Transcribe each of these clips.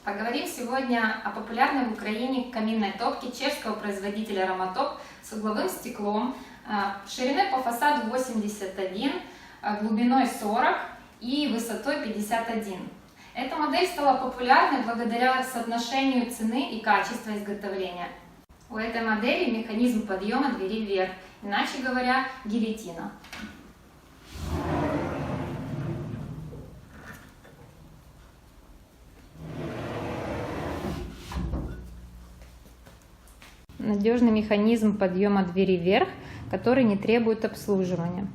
Поговорим сегодня о популярной в Украине каминной топке чешского производителя Роматоп с угловым стеклом, шириной по фасаду 81, глубиной 40 и высотой 51. Эта модель стала популярной благодаря соотношению цены и качества изготовления. У этой модели механизм подъема двери вверх, иначе говоря, гильотина. Надежный механизм подъема двери вверх, который не требует обслуживания.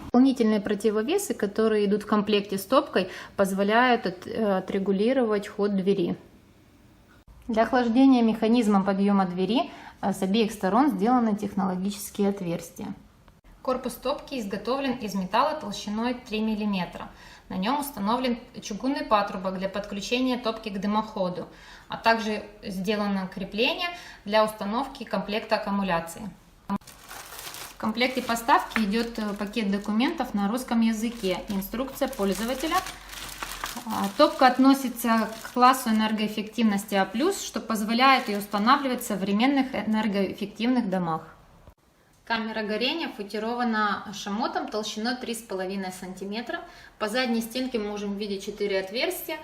Дополнительные противовесы, которые идут в комплекте с топкой, позволяют отрегулировать ход двери. Для охлаждения механизма подъема двери с обеих сторон сделаны технологические отверстия. Корпус топки изготовлен из металла толщиной 3 мм. На нем установлен чугунный патрубок для подключения топки к дымоходу, а также сделано крепление для установки комплекта аккумуляции. В комплекте поставки идет пакет документов на русском языке, инструкция пользователя. Топка относится к классу энергоэффективности А+, что позволяет ее устанавливать в современных энергоэффективных домах. Камера горения футирована шамотом толщиной 3,5 см. По задней стенке мы можем видеть 4 отверстия.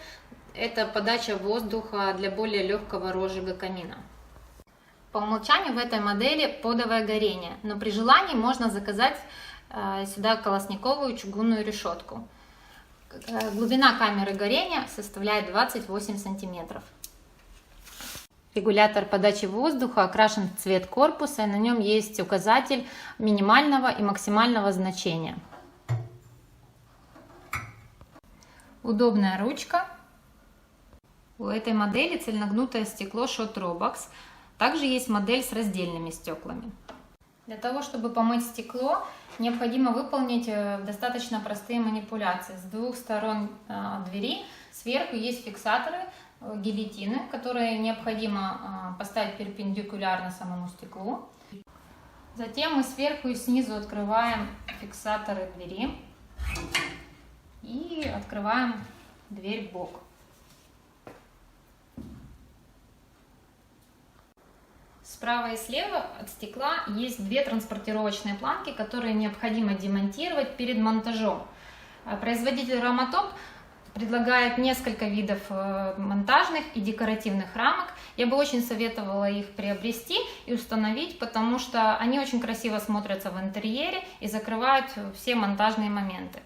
Это подача воздуха для более легкого розжига камина. По умолчанию в этой модели подовое горение, но при желании можно заказать сюда колосниковую чугунную решетку. Глубина камеры горения составляет 28 см. Регулятор подачи воздуха окрашен в цвет корпуса, и на нем есть указатель минимального и максимального значения. Удобная ручка. У этой модели цельногнутое стекло Shot Robox. Также есть модель с раздельными стеклами. Для того, чтобы помыть стекло, необходимо выполнить достаточно простые манипуляции. С двух сторон двери сверху есть фиксаторы, гильотины, которые необходимо поставить перпендикулярно самому стеклу. Затем мы сверху и снизу открываем фиксаторы двери и открываем дверь в бок. Справа и слева от стекла есть две транспортировочные планки, которые необходимо демонтировать перед монтажом. Производитель Роматоп предлагает несколько видов монтажных и декоративных рамок. Я бы очень советовала их приобрести и установить, потому что они очень красиво смотрятся в интерьере и закрывают все монтажные моменты.